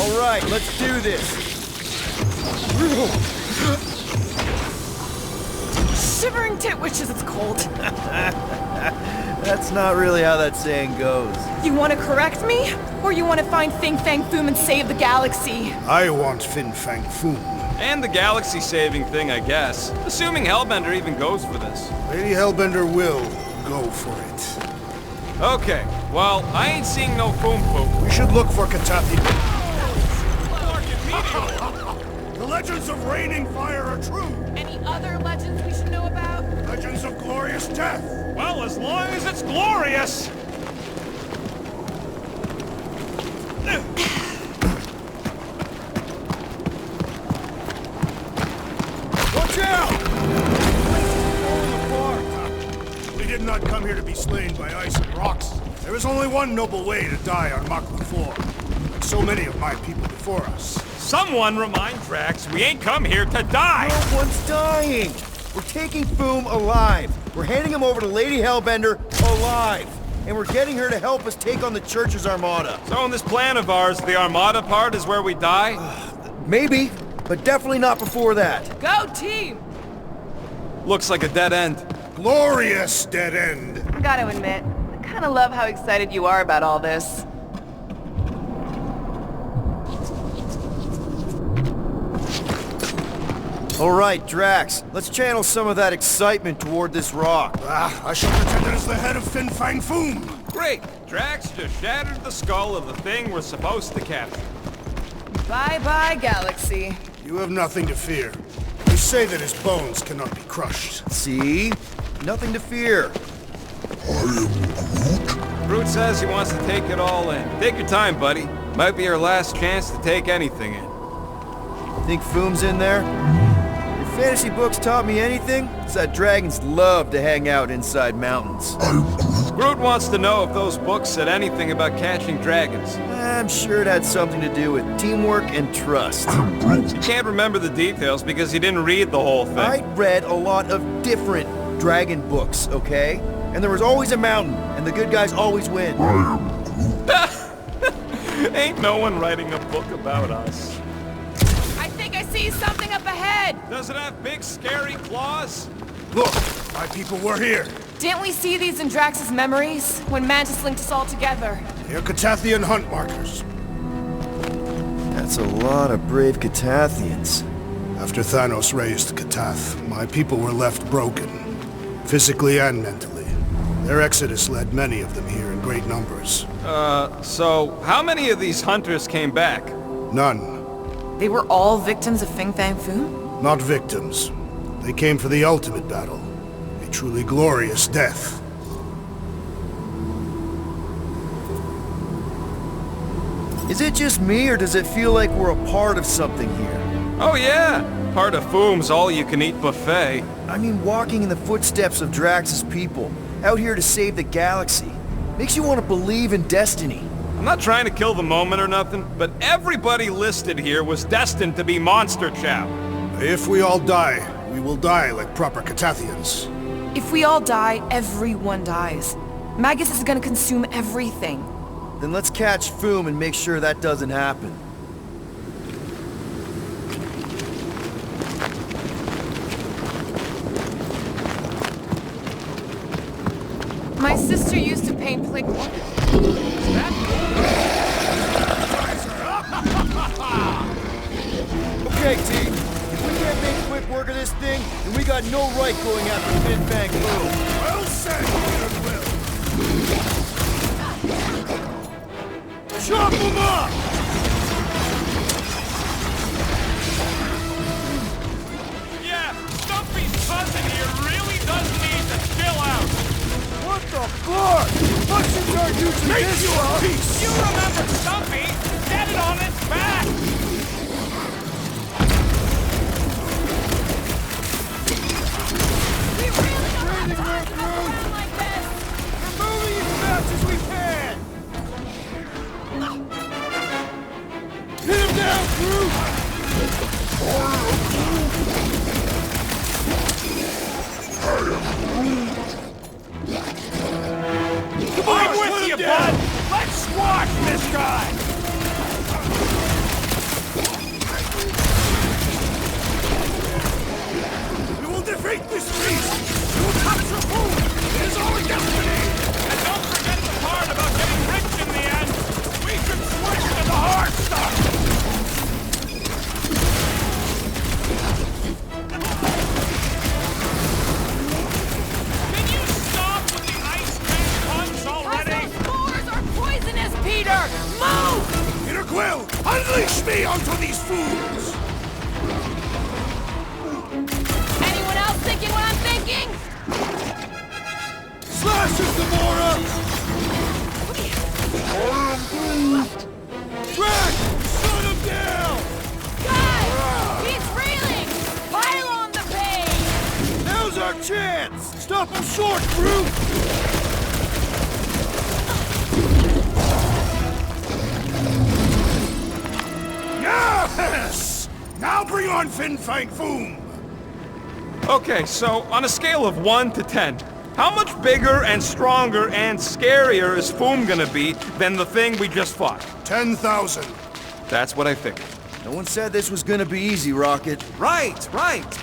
All right, let's do this. Shivering titwitches, it's cold. That's not really how that saying goes. You want to correct me? Or you want to find Fin Fang Foom and save the galaxy? I want Fin Fang Foom. And the galaxy-saving thing, I guess. Assuming Hellbender even goes for this. Lady Hellbender will go for it. Okay, well, I ain't seeing no Foom Poop. We should look for Katathi. The legends of raining fire are true. Any other legends we should know about? Legends of glorious death. Well, as long as it's glorious! Watch out! We did not come here to be slain by ice and rocks. There is only one noble way to die on Maklu 4, like so many of my people before us. Someone remind Drax we ain't come here to die! No one's dying! We're taking Foom alive. We're handing him over to Lady Hellbender alive. And we're getting her to help us take on the Church's Armada. So in this plan of ours, the Armada part is where we die? Maybe, but definitely not before that. Go team! Looks like a dead end. Glorious dead end. I gotta admit, I kinda love how excited you are about all this. All right, Drax, let's channel some of that excitement toward this rock. I shall pretend it is the head of Fin Fang Foom. Great! Drax just shattered the skull of the thing we're supposed to capture. Bye-bye, galaxy. You have nothing to fear. They say that his bones cannot be crushed. See? Nothing to fear. Groot says he wants to take it all in. Take your time, buddy. Might be our last chance to take anything in. Think Foom's in there? If fantasy books taught me anything, it's that dragons love to hang out inside mountains. Groot wants to know if those books said anything about catching dragons. I'm sure it had something to do with teamwork and trust. You can't remember the details because you didn't read the whole thing. I read a lot of different dragon books, okay? And there was always a mountain, and the good guys always win. Ain't no one writing a book about us. I think I see something up ahead! Does it have big, scary claws? Look, my people were here. Didn't we see these in Drax's memories, when Mantis linked us all together? They are Katathian hunt markers. That's a lot of brave Katathians. After Thanos raised Katath, my people were left broken, physically and mentally. Their exodus led many of them here in great numbers. So how many of these hunters came back? None. They were all victims of Fin Fang Foom? Not victims. They came for the ultimate battle. A truly glorious death. Is it just me, or does it feel like we're a part of something here? Oh yeah, part of Foom's all-you-can-eat buffet. I mean, walking in the footsteps of Drax's people, out here to save the galaxy, makes you want to believe in destiny. I'm not trying to kill the moment or nothing, but everybody listed here was destined to be monster chow. If we all die, we will die like proper Katathians. If we all die, everyone dies. Magus is gonna consume everything. Then let's catch Foom and make sure that doesn't happen. My sister used to paint play... Okay, team. If we can't make quick work of this thing, then we got no right going after Fin Fang Foom. Well said, Will. Chop him up! Yeah, Stumpy's cousin here really does need to chill out. What the fuck? Russians aren't using this stuff! You remember Stumpy? Get it on its back! We really don't have time to mess around like this! We're moving as fast as we can! Hit him down, Groot! I'm with you, bud! Let's squash this guy! Peter! Move! Peter Quill, unleash me onto these fools! Anyone else thinking what I'm thinking? Slash him, Gamora! Drax! Shut him down! Guys! He's reeling! Pile on the pain! Now's our chance! Stop him short, Groot! Yes! Now bring on Fin Fang Foom! Okay, so on a scale of 1 to 10, how much bigger and stronger and scarier is Foom gonna be than the thing we just fought? 10,000. That's what I figured. No one said this was gonna be easy, Rocket. Right,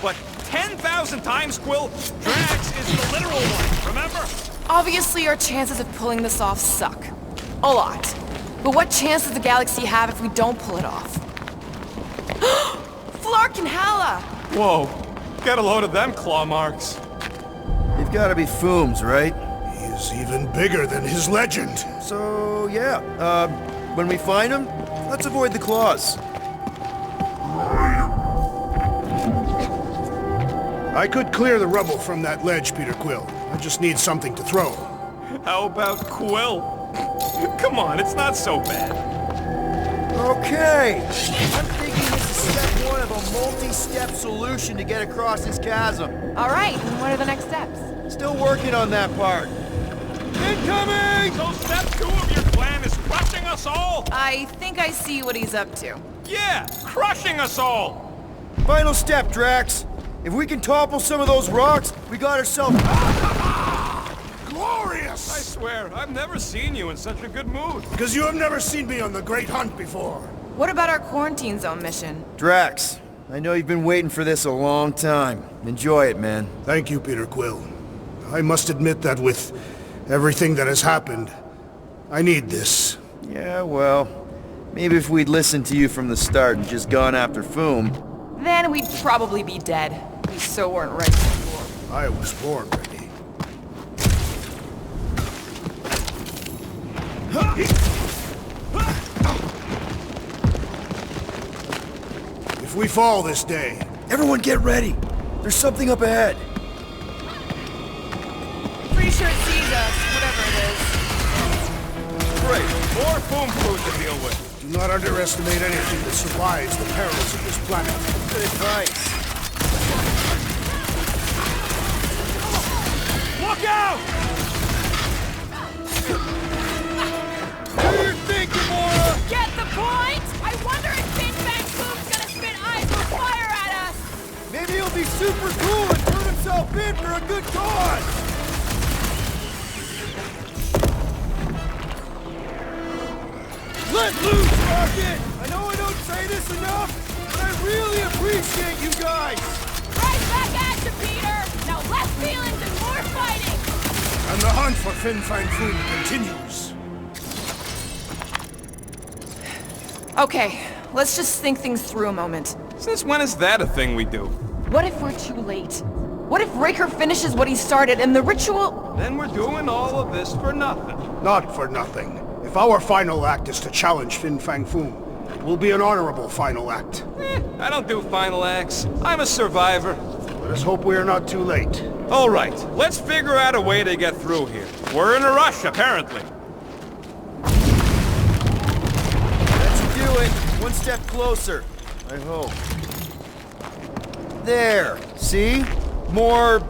but 10,000 times, Quill, Drax is the literal one, remember? Obviously, our chances of pulling this off suck. A lot. But what chance does the galaxy have if we don't pull it off? Flark and Hala! Whoa, get a load of them claw marks. They've gotta be Fooms, right? He's even bigger than his legend. So, yeah. When we find him, let's avoid the claws. I could clear the rubble from that ledge, Peter Quill. I just need something to throw. How about Quill? Come on, it's not so bad. Okay! I'm thinking this is step one of a multi-step solution to get across this chasm. All right, and what are the next steps? Still working on that part. Incoming! So step 2 of your plan is crushing us all? I think I see what he's up to. Yeah, crushing us all! Final step, Drax. If we can topple some of those rocks, we got ourselves... Glorious! I swear, I've never seen you in such a good mood. Because you have never seen me on the Great Hunt before. What about our quarantine zone mission? Drax, I know you've been waiting for this a long time. Enjoy it, man. Thank you, Peter Quill. I must admit that with everything that has happened, I need this. Yeah, well, maybe if we'd listened to you from the start and just gone after Foom... Then we'd probably be dead. We so weren't ready before. I was born ready. If we fall this day... Everyone get ready! There's something up ahead! Pretty sure it sees us, whatever it is. Great, more Foom food to deal with. Do not underestimate anything that survives the perils of this planet. Good advice. Look out! Do your thing, Gamora! Get the point? I wonder if Fin Fang Foom's gonna spit eyes of fire at us! Maybe he'll be super cool and turn himself in for a good cause! Let loose, Rocket! I know I don't say this enough, but I really appreciate you guys! Right back at you, Peter! Now less feelings and more fighting! And the hunt for Fin Fang Foom continues. Okay, let's just think things through a moment. Since when is that a thing we do? What if we're too late? What if Raker finishes what he started and the ritual... Then we're doing all of this for nothing. Not for nothing. If our final act is to challenge Fin Fang Foom, it will be an honorable final act. I don't do final acts. I'm a survivor. Let us hope we are not too late. All right, let's figure out a way to get through here. We're in a rush, apparently. That should do it. One step closer. I hope. There. See? More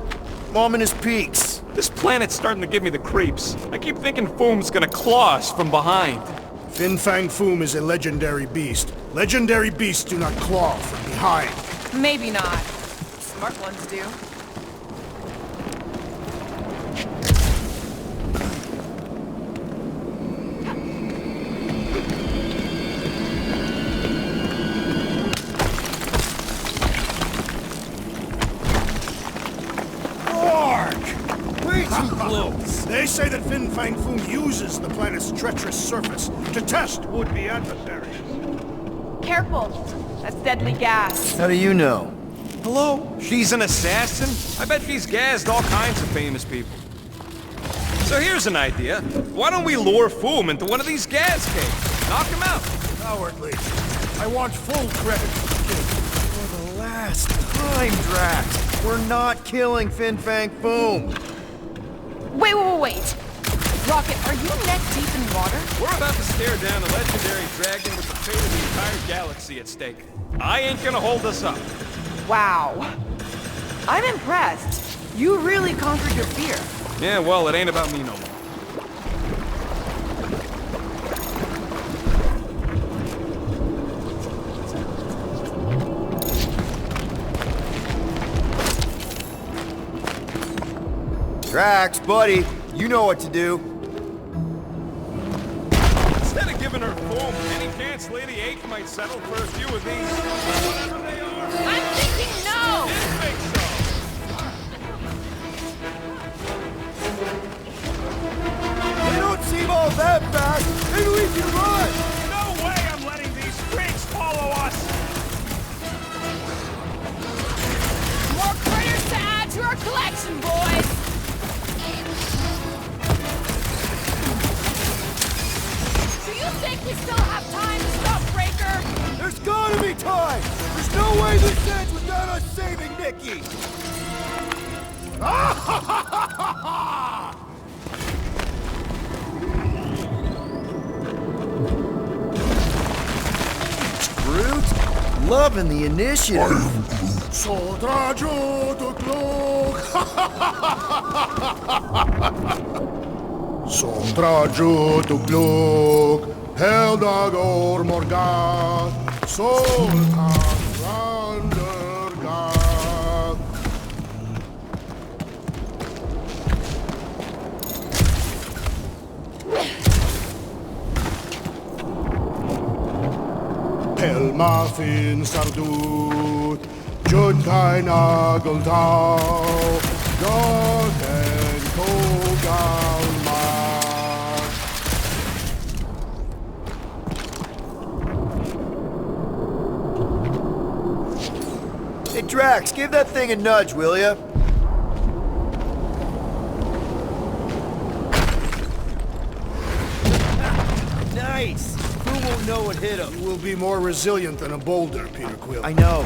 ominous peaks. This planet's starting to give me the creeps. I keep thinking Foom's gonna claw us from behind. Fin Fang Foom is a legendary beast. Legendary beasts do not claw from behind. Maybe not. Smart ones do. Way too close. They say that Fin Fang Foom uses the planet's treacherous surface to test would-be adversaries. Careful. That's deadly gas. How do you know? Hello? She's an assassin? I bet she's gassed all kinds of famous people. So here's an idea. Why don't we lure Foom into one of these gas cages? Knock him out. Cowardly. I want full credit for the killing. For the last time, Drax. We're not killing Fin Fang Foom. Wait. Rocket, are you neck deep in water? We're about to stare down a legendary dragon with the fate of the entire galaxy at stake. I ain't gonna hold us up. Wow. I'm impressed. You really conquered your fear. Yeah, well, it ain't about me no more. Drax, buddy, you know what to do. Instead of giving her Foom, any chance Lady H might settle for a few of these? Whatever they are. I'm thinking no! Didn't think so. They don't seem all that fast. Maybe we can run. No way I'm letting these freaks follow us! More critters to add to our collection, boys! Do you think we still have time to stop Breaker? There's gotta be time. There's no way this ends without us saving Nikki. Groot, loving the initiative. Soldajo de Glog! Soldajo de Glog! Heldag or Morgan! Soltan Randergad! Pelma fin sardut, Jud kein Nageltau, Goten Kogalmar. Hey, Drax, give that thing a nudge, will ya? Nice! Who won't know what hit him? You will be more resilient than a boulder, Peter Quill. I know.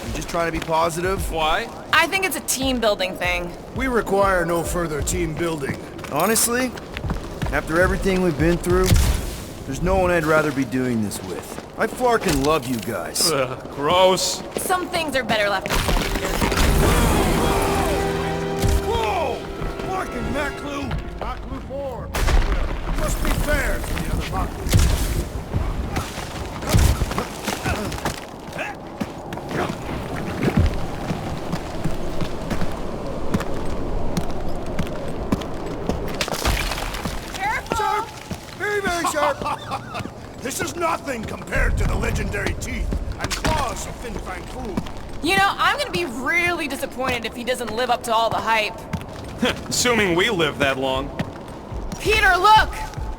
I'm just trying to be positive. Why? I think it's a team-building thing. We require no further team building. Honestly, after everything we've been through, there's no one I'd rather be doing this with. I flarkin' love you guys. Ugh, gross. Some things are better left. Whoa! Flarkin' Maclu! Maclu 4, Quill. Must be fair to the other Maclu. Careful! Very, very sharp! This is nothing compared to the legendary teeth and claws of Fin Fang Foom. You know, I'm gonna be really disappointed if he doesn't live up to all the hype. Assuming we live that long. Peter, look!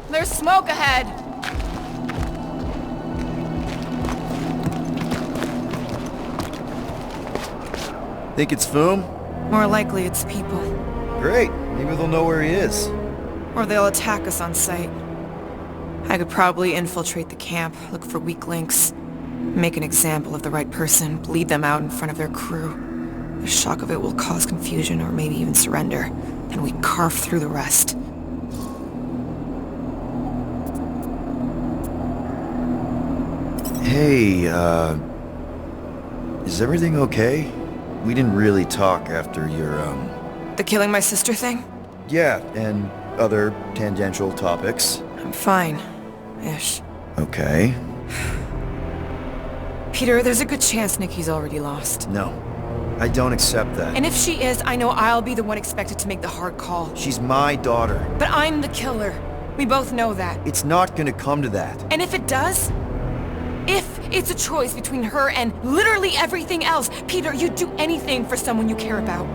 There's smoke ahead. Think it's Foom? More likely it's people. Great. Maybe they'll know where he is. Or they'll attack us on sight. I could probably infiltrate the camp, look for weak links, make an example of the right person, bleed them out in front of their crew. The shock of it will cause confusion or maybe even surrender. Then we carve through the rest. Hey, is everything okay? We didn't really talk after your, The killing my sister thing? yeah, and other tangential topics. I'm fine. Ish. Okay. Peter, there's a good chance Nikki's already lost. No, I don't accept that. And if she is, I know I'll be the one expected to make the hard call. She's my daughter. But I'm the killer. We both know that. It's not gonna come to that. And if it does? If it's a choice between her and literally everything else, Peter, you'd do anything for someone you care about.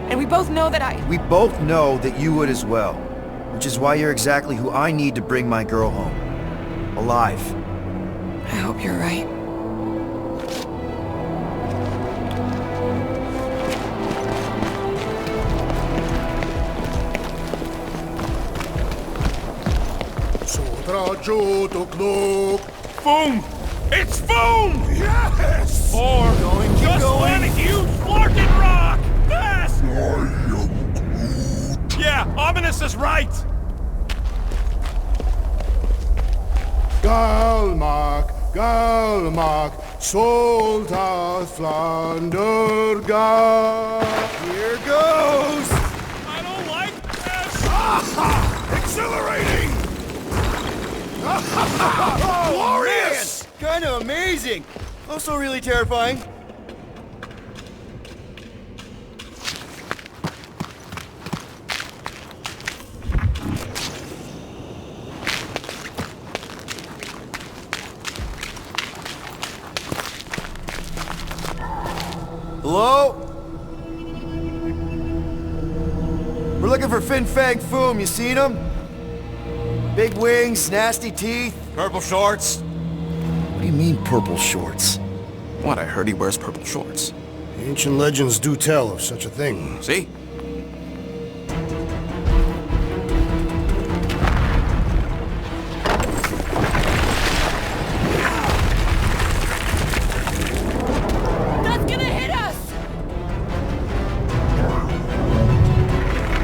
And we both know that We both know that you would as well. Which is why you're exactly who I need to bring my girl home. Alive. I hope you're right. Boom! It's boom! Yes! Or keep just going. letting you Larkin rock! Fast! Yeah, Ominous is right! Galmak, Galmak, Soldat Flanderga. Here goes! I don't like this! Exhilarating! Glorious! Kind of amazing. Also really terrifying. Hello? We're looking for Fin Fang Foom. You seen him? Big wings, nasty teeth. Purple shorts? What do you mean, purple shorts? What, I heard he wears purple shorts. Ancient legends do tell of such a thing. See? That's gonna hit us!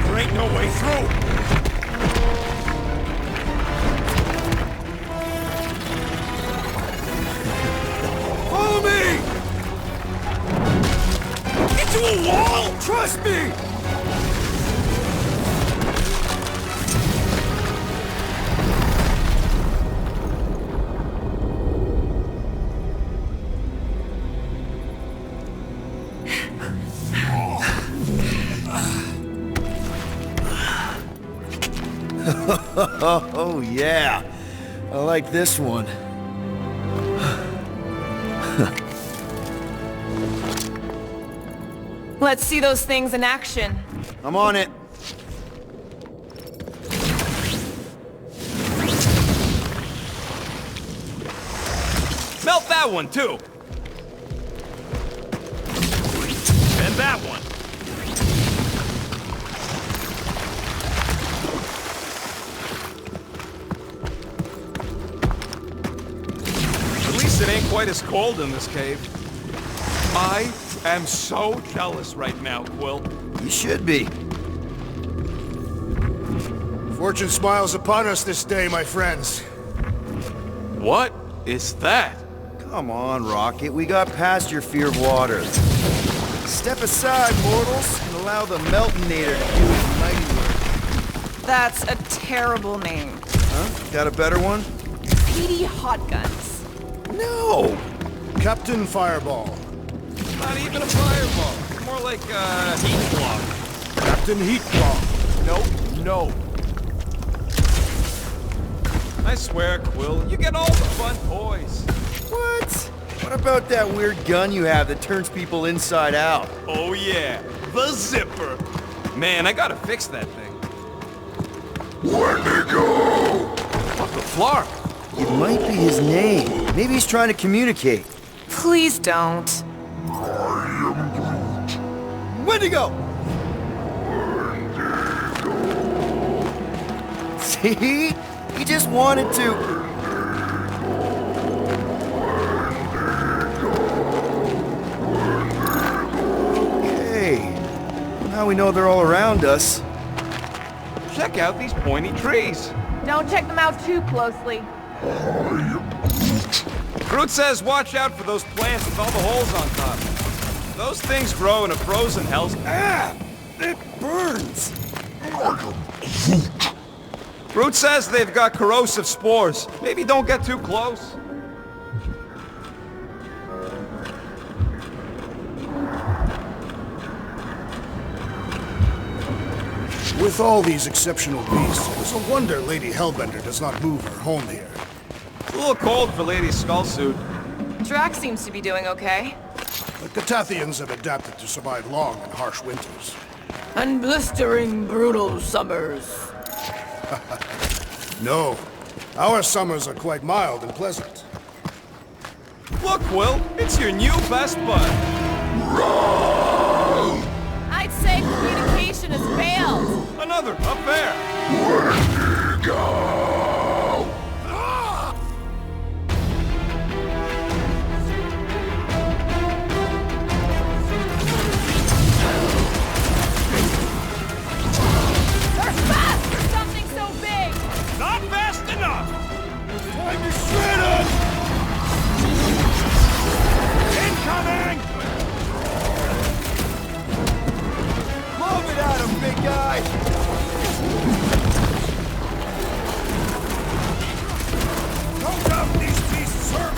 There ain't no way through! Follow me! Into a wall! Trust me! Oh yeah, I like this one. Let's see those things in action. I'm on it. Melt that one, too! And that one. At least it ain't quite as cold in this cave. I am so jealous right now, Quill. You should be. Fortune smiles upon us this day, my friends. What is that? Come on, Rocket. We got past your fear of water. Step aside, mortals, and allow the Meltonator to do his mighty work. That's a terrible name. Huh? Got a better one? Petey Hot Guns. No! Captain Fireball. Not even a fireball. More like a heat block. Captain Heatclaw. Nope, no. I swear, Quill, you get all the fun toys. What? What about that weird gun you have that turns people inside out? Oh yeah, the zipper. Man, I gotta fix that thing. Where'd they go? What the flark? It might be his name. Maybe he's trying to communicate. Please don't. Wendigo! See? He just wanted to... Okay. Now we know they're all around us. Check out these pointy trees. Don't check them out too closely. Groot says watch out for those plants with all the holes on top. Those things grow in a frozen hell's... Ah! It burns! Groot says they've got corrosive spores. Maybe don't get too close. With all these exceptional beasts, it is a wonder Lady Hellbender does not move her home here. It's a little cold for Lady Skullsuit. Drax seems to be doing okay. The Catathians have adapted to survive long and harsh winters. And blistering, brutal summers. No, our summers are quite mild and pleasant. Look, Quill, it's your new best bud. I'd say communication has failed. Another up there.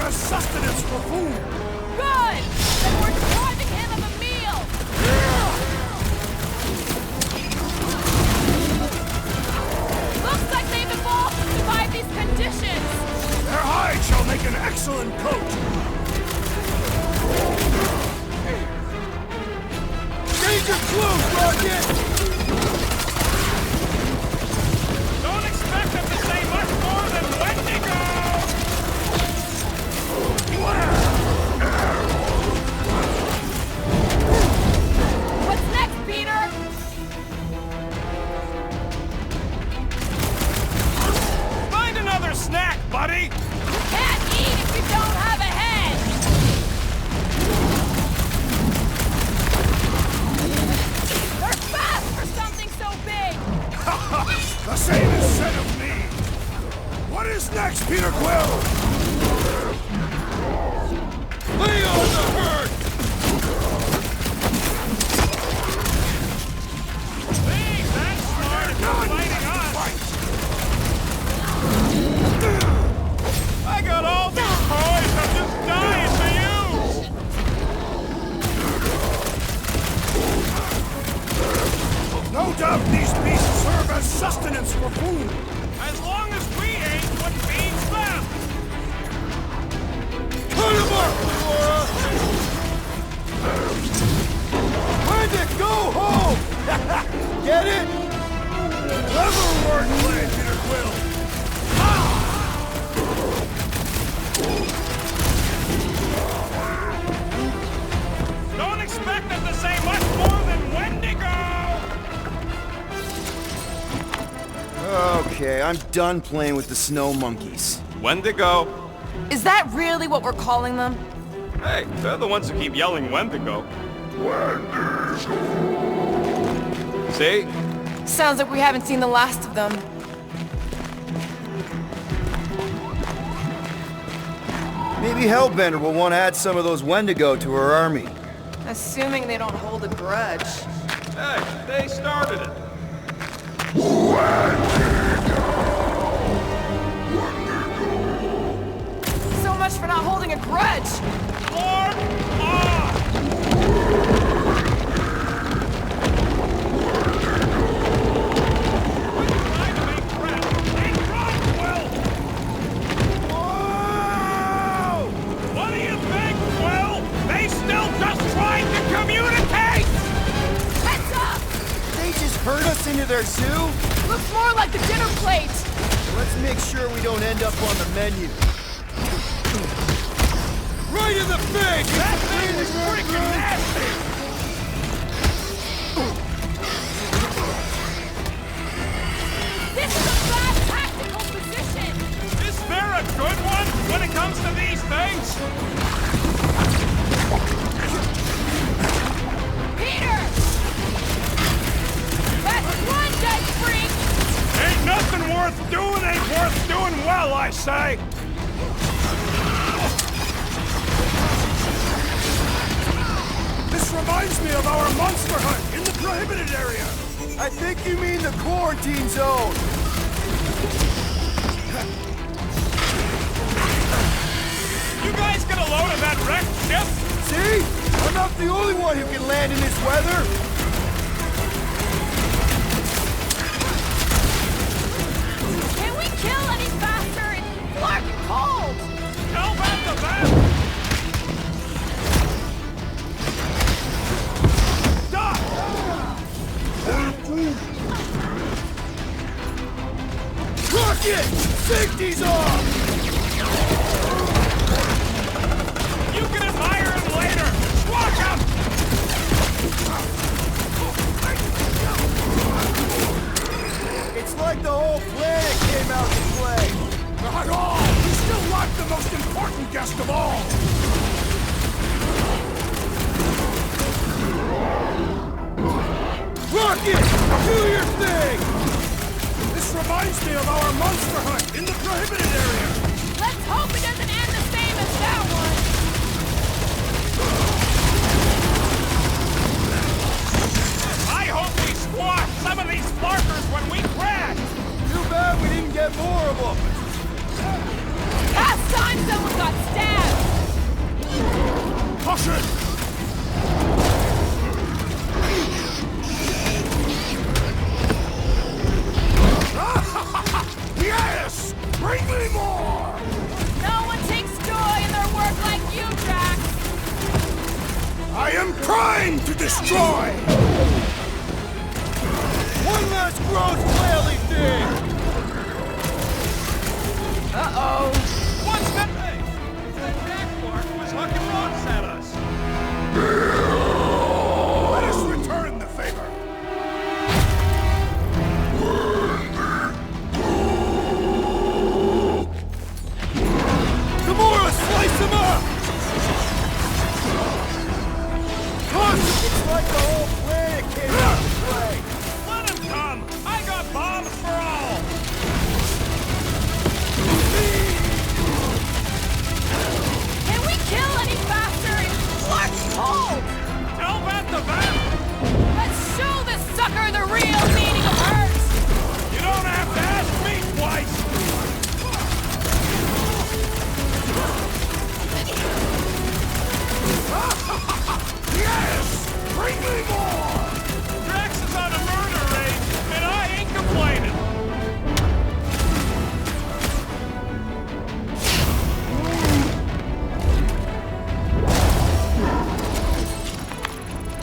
as sustenance for food! Good! Then we're depriving him of a meal! Looks like they've evolved to survive these conditions! Their hide shall make an excellent coat! Danger close, Rocket! Don't expect them to say much more than Wendigo! What's next, Peter? Find another snack, buddy! You can't eat if you don't have a head! They're fast for something so big! The same is said of me! What is next, Peter Quill? Lay on the herd! See, that's smart if you're fighting us! I got all these toys I'm just dying to use! No doubt these beasts serve as sustenance for food! As long as we ate what feeds them! Put him up, Laura! Find it! Go home! Get it? Clever wordplay, Peter Quill! Don't expect them to say much more than Wendigo! Okay, I'm done playing with the snow monkeys. Wendigo? Is that really what we're calling them? Hey, they're the ones who keep yelling Wendigo. See? Sounds like we haven't seen the last of them. Maybe Hellbender will want to add some of those Wendigo to her army. Assuming they don't hold a grudge. Hey, they started it. So much for not holding a grudge! Lord off! Trying to make friends. They run, Will! Whoa! What do you think, Will? They still just trying to communicate! Heads up! They just herd us into their zoo? Looks more like the dinner plate! Let's make sure we don't end up on the menu. Right in the face! That thing is freaking nasty! This is a bad tactical position! Is there a good one when it comes to these things? Peter! That's one dead freak! Ain't nothing worth doing ain't worth doing well, I say! This reminds me of our monster hunt in the prohibited area! I think you mean the quarantine zone. You guys get a load of that wrecked ship? See? I'm not the only one who can land in this weather. Can we kill any faster? It's fucking cold! Tell that to them! Stop! Rocket! Safety's off! You can admire him later! Watch out! It's like the whole planet came out to play. Not all! We still lack the most important guest of all! Rocket! Do your thing! This reminds me of our monster hunt in the prohibited area! Let's hope it doesn't end the same as that one! I hope we squash some of these sparkers when we crash! Too bad we didn't get more of them. Last time someone got stabbed! crime to destroy! One last gross whaley thing! Uh-oh. What's that thing? It's that jackpot who was hucking rocks at us. Let us return the favor! Gamora, slice him up! It's like the whole planet came out to play! Let him come! I got bombs for all! Can we kill any faster? It's cold! Tell that to that! Let's show this sucker the real meaning of hurt! You don't have to ask me twice! Yes! Bring me more! Drax is on a murder rage, and I ain't complaining!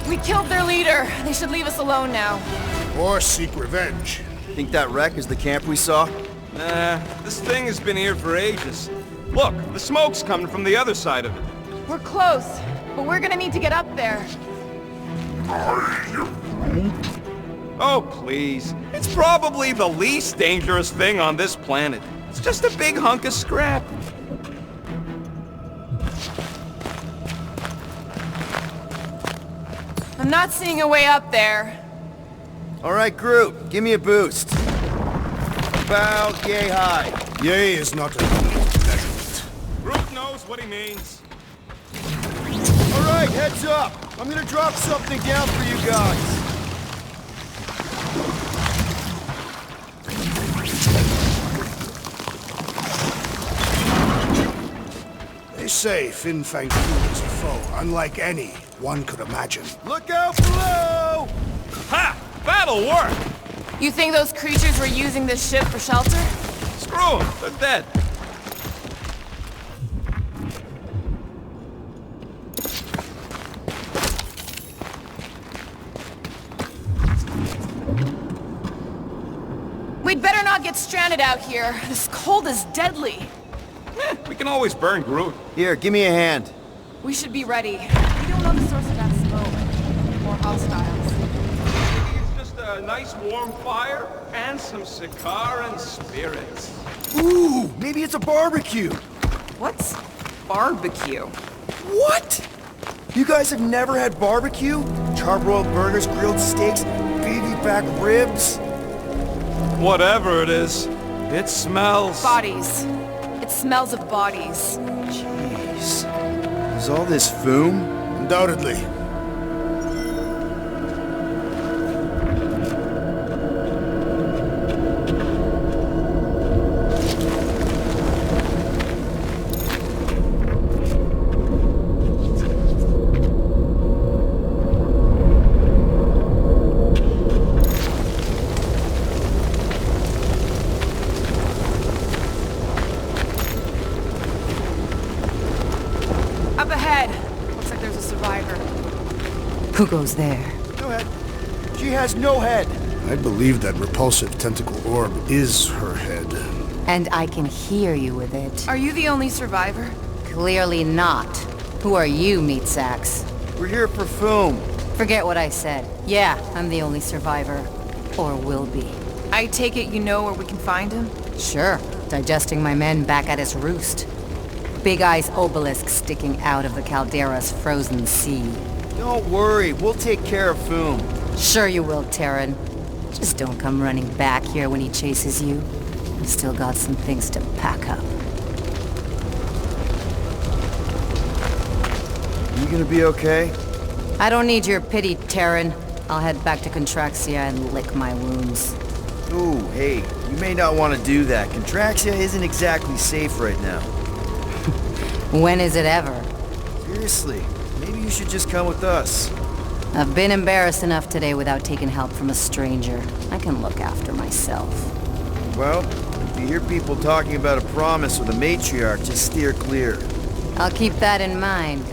We killed their leader. They should leave us alone now. Or seek revenge. Think that wreck is the camp we saw? Nah, this thing has been here for ages. Look, the smoke's coming from the other side of it. We're close, but we're gonna need to get up there. Oh, please. It's probably the least dangerous thing on this planet. It's just a big hunk of scrap. I'm not seeing a way up there. All right, Groot, give me a boost. About yay high. Yea is not a measurement. Groot knows what he means. All right, heads up. I'm gonna drop something down for you guys. They say Fin Fang Foom is a foe unlike any one could imagine. Look out below! Ha! That'll work! You think those creatures were using this ship for shelter? Screw them, they're dead. We'd better not get stranded out here. This cold is deadly. We can always burn Groot. Here, give me a hand. We should be ready. We don't know the source of that smoke. Or hostiles. It's just a nice warm fire and some Sakaran and spirits. Ooh, maybe it's a barbecue. What's barbecue? What? You guys have never had barbecue? Charbroiled burgers, grilled steaks, baby back ribs? Whatever it is, it smells. Bodies. It smells of bodies. Jeez. Is all this foom? Undoubtedly. Up ahead. Looks like there's a survivor. Who goes there? No head. She has no head. I believe that repulsive tentacle orb is her head. And I can hear you with it. Are you the only survivor? Clearly not. Who are you, meat sacks? We're here for foom. Forget what I said. Yeah, I'm the only survivor. Or will be. I take it you know where we can find him? Sure. Digesting my men back at his roost. Big Eye's obelisk sticking out of the Caldera's frozen sea. Don't worry, we'll take care of foom. Sure you will, Terran. Just don't come running back here when he chases you. I've still got some things to pack up. You gonna be okay? I don't need your pity, Terran. I'll head back to Contraxia and lick my wounds. Ooh, hey, you may not want to do that. Contraxia isn't exactly safe right now. When is it ever? Seriously, maybe you should just come with us. I've been embarrassed enough today without taking help from a stranger. I can look after myself. Well, if you hear people talking about a promise with a matriarch, just steer clear. I'll keep that in mind.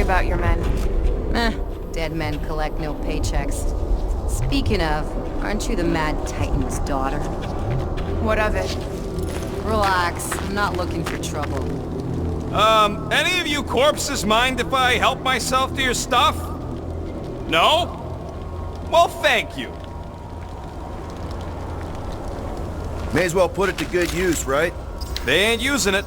about your men. Dead men collect no paychecks. Speaking of, aren't you the Mad Titan's daughter? What of it? Relax, I'm not looking for trouble. Any of you corpses mind if I help myself to your stuff? No? Well, thank you. May as well put it to good use, right? They ain't using it.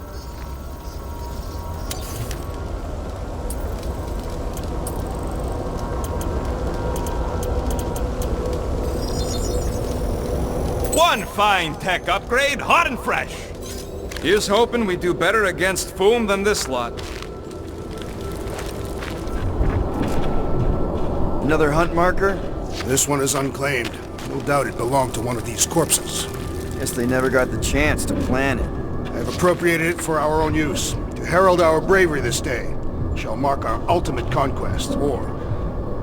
One fine tech upgrade, hot and fresh. Here's hoping we do better against Foom than this lot. Another hunt marker? This one is unclaimed. No doubt it belonged to one of these corpses. Guess they never got the chance to plan it. I have appropriated it for our own use. To herald our bravery this day shall mark our ultimate conquest, or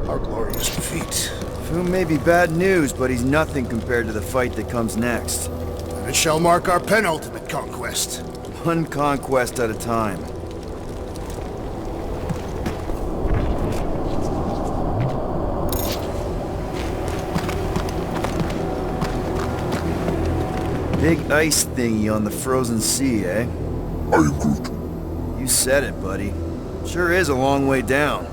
our glorious defeat. Foom may be bad news, but he's nothing compared to the fight that comes next. And it shall mark our penultimate conquest. One conquest at a time. Big ice thingy on the frozen sea, eh? You said it, buddy. Sure is a long way down.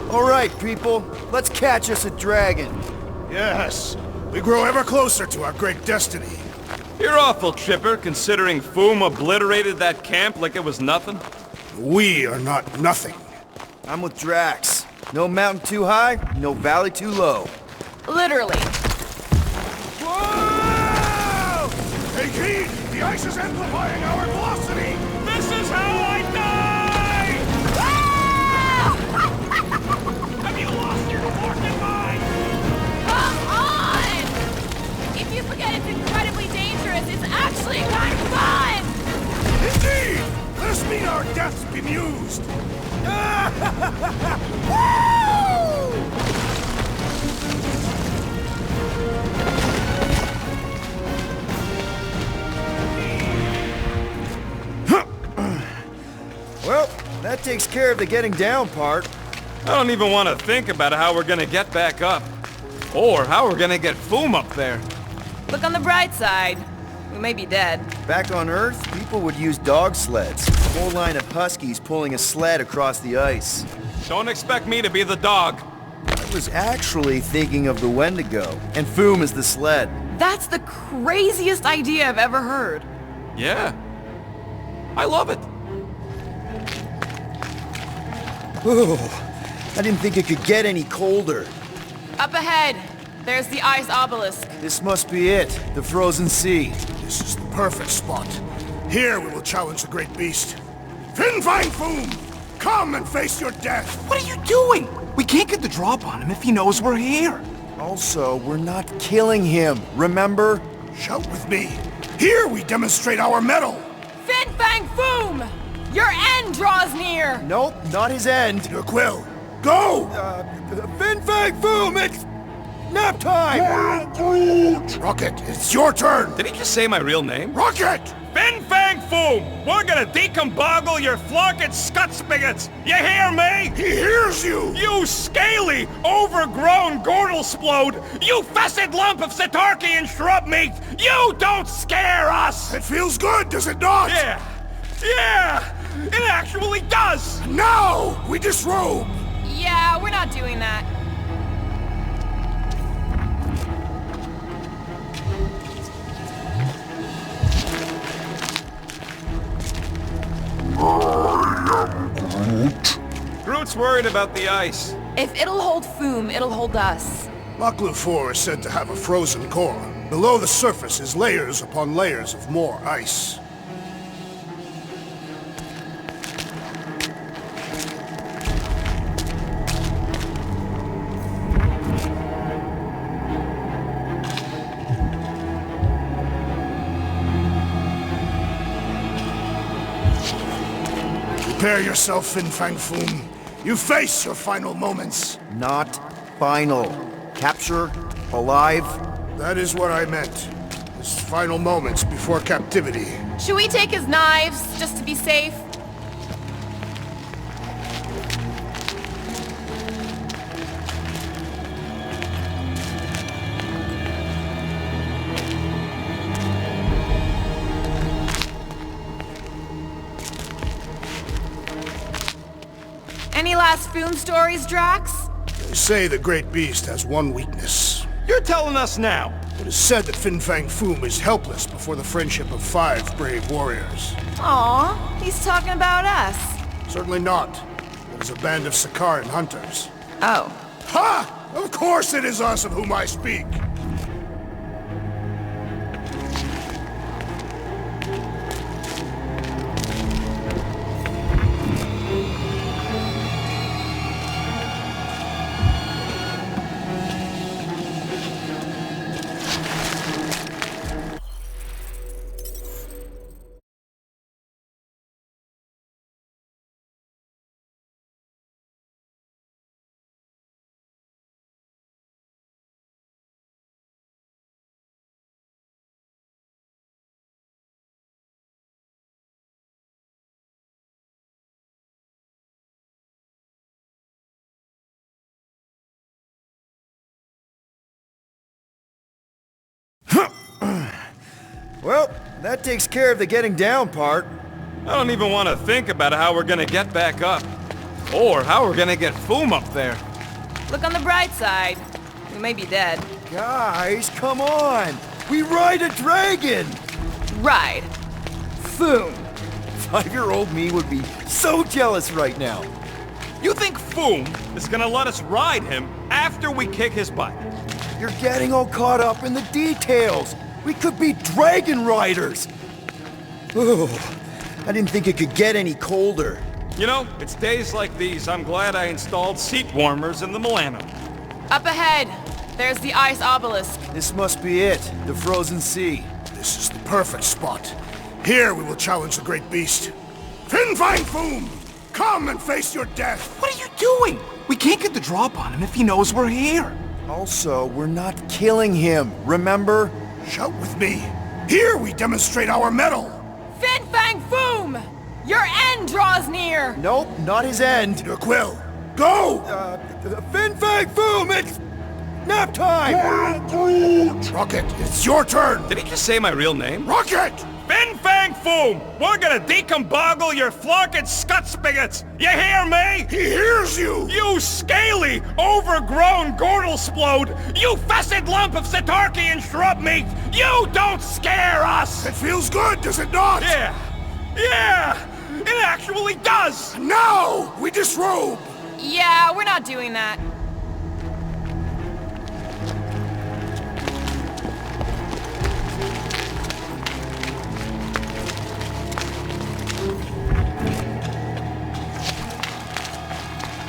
All right, people. Let's catch us a dragon. Yes, we grow ever closer to our great destiny. You're awful chipper, considering Foom obliterated that camp like it was nothing. We are not nothing. I'm with Drax. No mountain too high, no valley too low. Literally. Whoa! Take heed! The ice is amplifying our velocity! This is how I die! Have you lost your fucking mind? Come on! If you forget it's incredibly dangerous, it's actually kind of fun! Indeed! Let us meet our deaths bemused! Well, that takes care of the getting down part. I don't even want to think about how we're gonna get back up. Or how we're gonna get Foom up there. Look on the bright side. We may be dead. Back on Earth, people would use dog sleds. A whole line of huskies pulling a sled across the ice. Don't expect me to be the dog. I was actually thinking of the Wendigo, and Foom is the sled. That's the craziest idea I've ever heard. Yeah. I love it. Ooh, I didn't think it could get any colder. Up ahead, there's the ice obelisk. This must be it, the frozen sea. This is the perfect spot. Here we will challenge the great beast. Fin Fang Foom! Come and face your death! What are you doing? We can't get the drop on him if he knows we're here. Also, we're not killing him, remember? Shout with me. Here we demonstrate our mettle! Fin Fang Foom! Your end draws near! Nope, not his end. Your quill! Go! Fin Fang Foom, it's nap time! Rocket, it's your turn! Did he just say my real name? Rocket! Fin Fang Foom! We're gonna decomboggle your flunking scut spigots! You hear me? He hears you! You scaly, overgrown gordle-splode! You fessed lump of Satarkian shrub meat! You don't scare us! It feels good, does it not? Yeah! Yeah! It actually does! Now, we disrobe! Yeah, we're not doing that. Groot's worried about the ice. If it'll hold Foom, it'll hold us. Maklu 4 is said to have a frozen core. Below the surface is layers upon layers of more ice. Prepare yourself, Fin Fang Foom. You face your final moments. Not final. Capture? Alive? That is what I meant. His final moments before captivity. Should we take his knives, just to be safe? Any last Foom stories, Drax? They say the great beast has one weakness. You're telling us now. It is said that Fin Fang Foom is helpless before the friendship of 5 brave warriors. Aw, he's talking about us. Certainly not. It is a band of Sakaran hunters. Oh. Ha! Of course it is us of whom I speak! Well, that takes care of the getting down part. I don't even want to think about how we're gonna get back up. Or how we're gonna get Foom up there. Look on the bright side. We may be dead. Guys, come on! We ride a dragon! Ride. Foom. 5-year-old me would be so jealous right now. You think Foom is gonna let us ride him after we kick his butt? You're getting all caught up in the details. We could be dragon riders. Oh, I didn't think it could get any colder. You know, it's days like these I'm glad I installed seat warmers in the Milano. Up ahead. There's the ice obelisk. This must be it, the frozen sea. This is the perfect spot. Here we will challenge the great beast. Fin Fang Foom! Come and face your death! What are you doing? We can't get the drop on him if he knows we're here. Also, we're not killing him, remember? Shout with me. Here we demonstrate our mettle. Fin Fang Foom! Your end draws near! Nope, not his end. Your quill. Go! Fin Fang Foom, it's nap time! Rocket, it's your turn. Did he just say my real name? Rocket! Fin Fang Foom! We're gonna decomboggle your flunking scut spigots! You hear me? He hears you! You scaly, overgrown gordle-splode! You fessed lump of Satarkian shrub meat! You don't scare us! It feels good, does it not? Yeah! Yeah! It actually does! Now, we disrobe! Yeah, we're not doing that.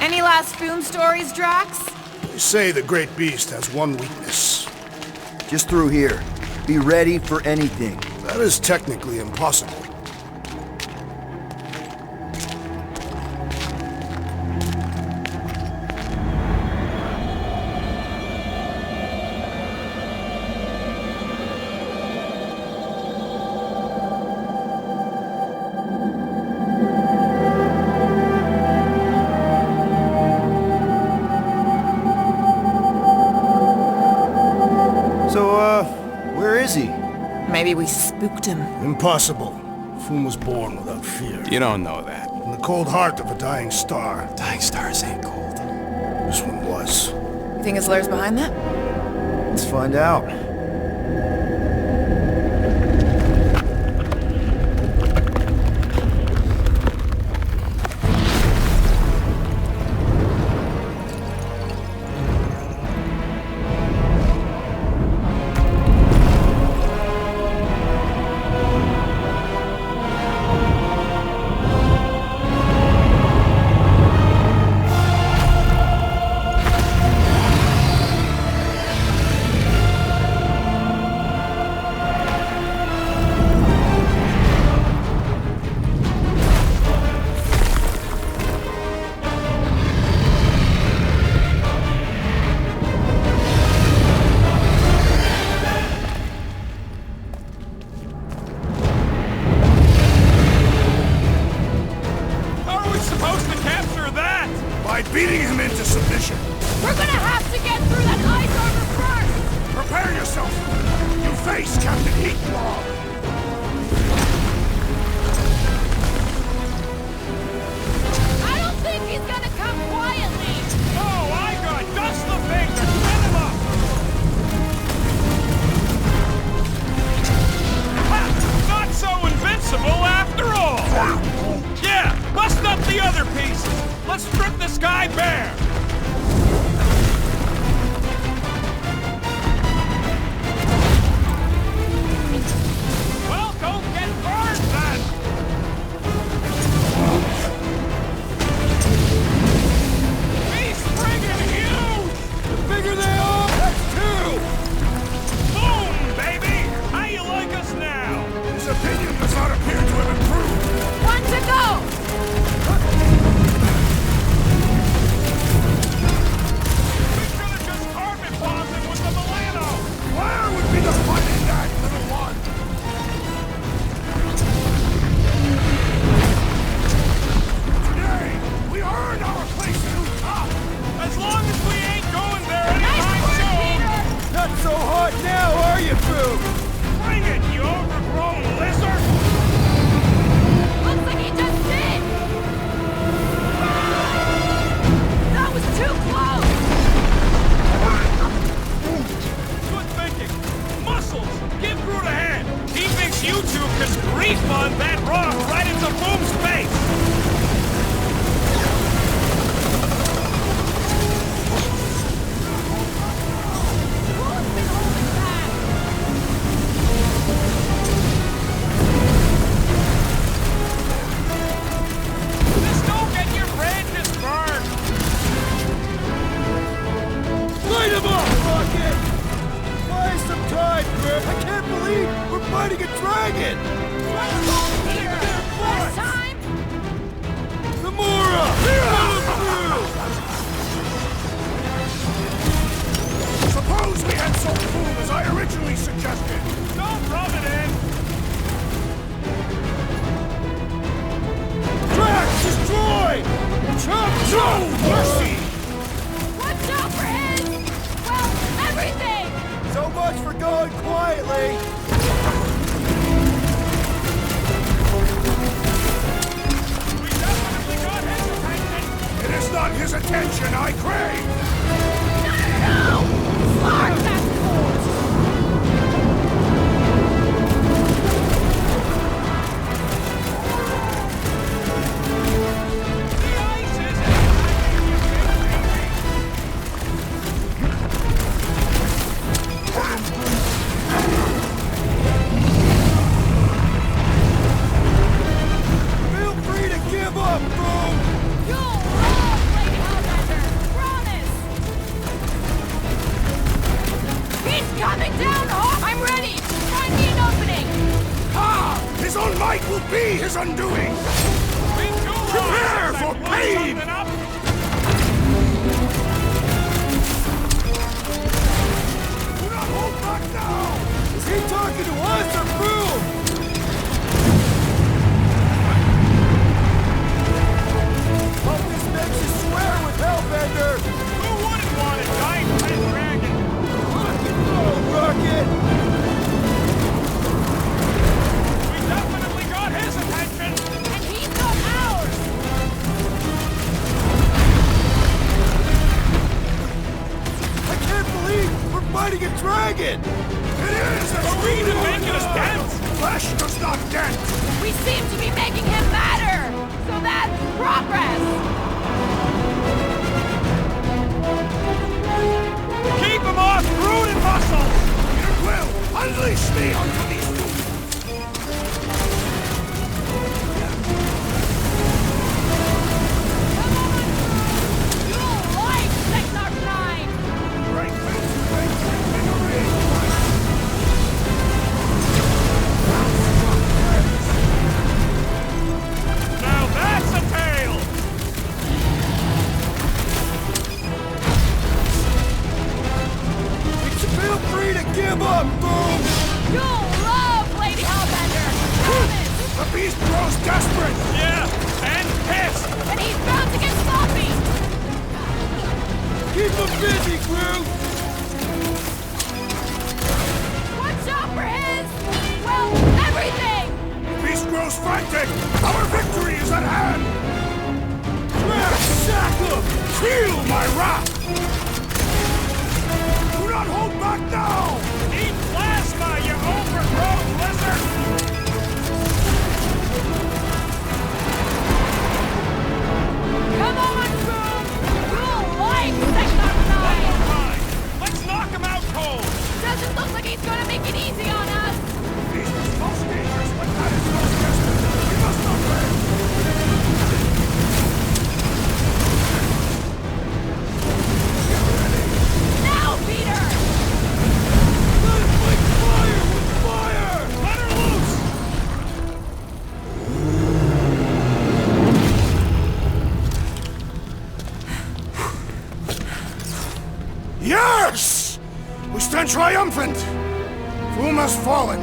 Any last Foom stories, Drax? They say the great beast has one weakness. Just through here. Be ready for anything. That is technically impossible. Where is he? Maybe we spooked him. Impossible. Foom was born without fear. You don't know that. In the cold heart of a dying star. Dying stars ain't cold. This one was. You think his lair's behind that? Let's find out. submission. We're gonna have to get through that ice armor first! Prepare yourself! You face Captain Heatblob! I don't think he's gonna come quietly! Oh, I got dust the finger! Set him up! Ha! Not so invincible after all! Yeah, bust up the other pieces! Let's strip this guy bare! Well, don't get burned then! He's friggin' huge! The bigger they are, that's two! Boom, baby! How you like us now? His opinion does not appear to have improved. One to go! We should have just carpet bombed him with the Milano! Where would be the fun in that, little one? Today, we earned our place in top. As long as we ain't going there Nice anytime work, soon! Peter! Not so hot now, are you, Boom? Bring it, you overgrown lizard! Looks like he just did! That was too close! Good thinking! Muscles! Give Groot a hand! He thinks you two can refund that rock right into Boom's face! Who's been holding back? Just don't get your branches burned! Light him up, Rocket! Buy some time, Griff. I can't believe we're fighting a dragon! Let's go, Peter! Last time? Gamora! Suppose we had some food as I originally suggested. Don't rub it in! Drax destroyed! Chop, No mercy! Watch out for his... well, everything! So much for going quietly! We definitely got his attention! It is not his attention I crave! No! Fuck that force! The ice isn't attacking you, baby! Feel free to give up, Boom! You'll love Lady Hellbender! Promise! He's coming down, Hawk! I'm ready! Find me an opening! Ah! His own might will be his undoing! Prepare for pain! Do not hold back now! Is he talking to us or Boom? Hope this makes you swear with Hellbender! Who wouldn't want a giant pet dragon? Rock and roll, Rocket! We definitely got his attention! And he's got ours! I can't believe we're fighting a dragon! It is as Are we we even making us dance? Flesh does not dent! We seem to be making him matter! So that's progress! Keep him off Groot and Muscles! Peter Quill, unleash me onto these two! Come on! You'll like Sector 9! Great men make victory! Now that's a tale! Feel free to give up, Boom! You'll love Lady Hellbender! Promise! The beast grows desperate! Yeah, and pissed! And he's bound to get sloppy! Keep them busy, crew! Watch out for his... well, everything! The beast grows frantic! Our victory is at hand! Sack them! Feel my wrath! Do not hold back now! Eat plasma, you overgrown lizard! Come on, Boom! You'll like Sector 9! Let's knock him out cold! Doesn't look like he's gonna make it easy on us! Beast is most dangerous when that is most desperate! We must not fail! Now, Peter! Let him fight fire with fire! Let her loose! Yes! We stand triumphant! Foom has fallen.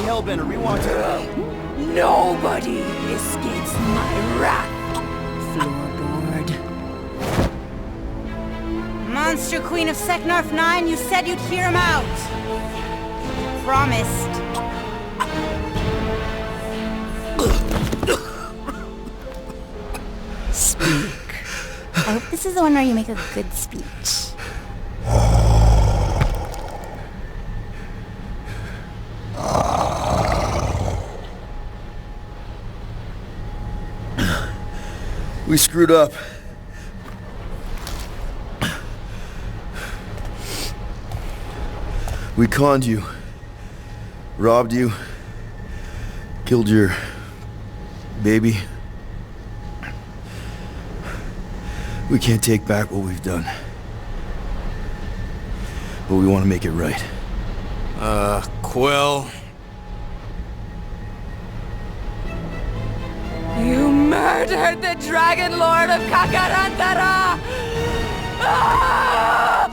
Hellbender, we want to... Nobody escapes my wrath! Floorboard. Monster Queen of Seknarf 9, you said you'd hear him out. Promised. Speak. I hope this is the one where you make a good speech. We screwed up. We conned you. Robbed you. Killed your... baby. We can't take back what we've done. But we want to make it right. Quill. You murdered the Dragon Lord of Kakarantara! Ah!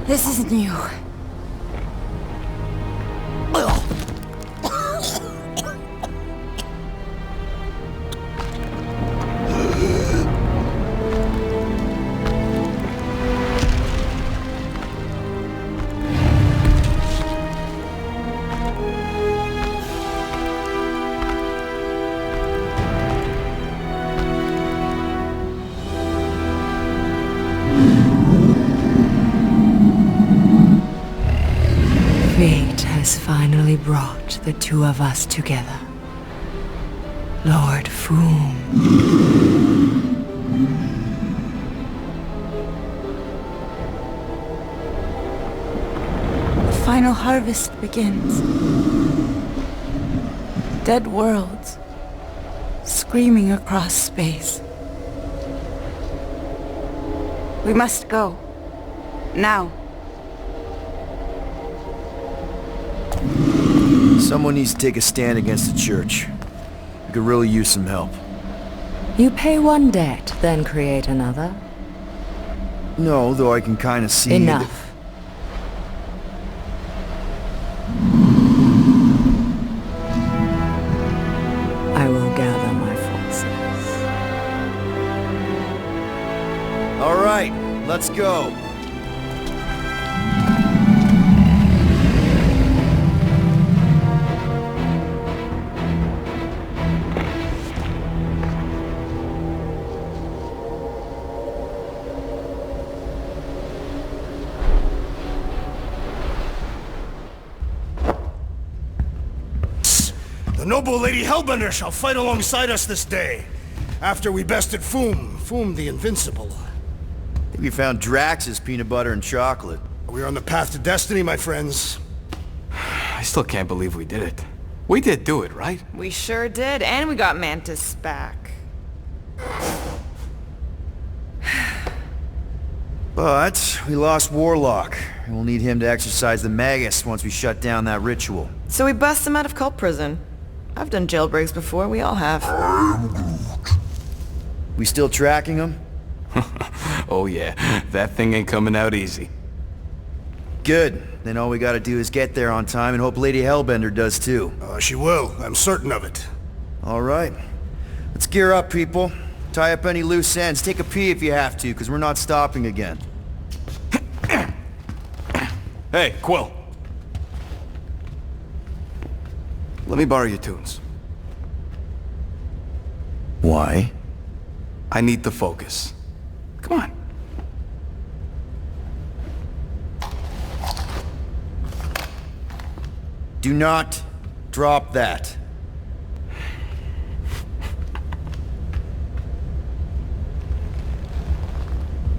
This isn't you. Fate has finally brought the two of us together. Lord Foom. The final harvest begins. Dead worlds, screaming across space. We must go. Now. Someone needs to take a stand against the church. We could really use some help. You pay one debt, then create another. No, though I can kind of see... Enough. I will gather my forces. All right, let's go. The noble Lady Hellbender shall fight alongside us this day. After we bested Foom the Invincible. I think we found Drax's peanut butter and chocolate. We are on the path to destiny, my friends. I still can't believe we did it. We did do it, right? We sure did, and we got Mantis back. But we lost Warlock, and we'll need him to exercise the Magus once we shut down that ritual. So we bust him out of cult prison. I've done jailbreaks before, we all have. We still tracking him? Oh yeah, that thing ain't coming out easy. Good. Then all we gotta do is get there on time and hope Lady Hellbender does too. She will. I'm certain of it. All right. Let's gear up, people. Tie up any loose ends. Take a pee if you have to, because we're not stopping again. Hey, Quill. Let me borrow your tunes. Why? I need to focus. Come on. Do not drop that.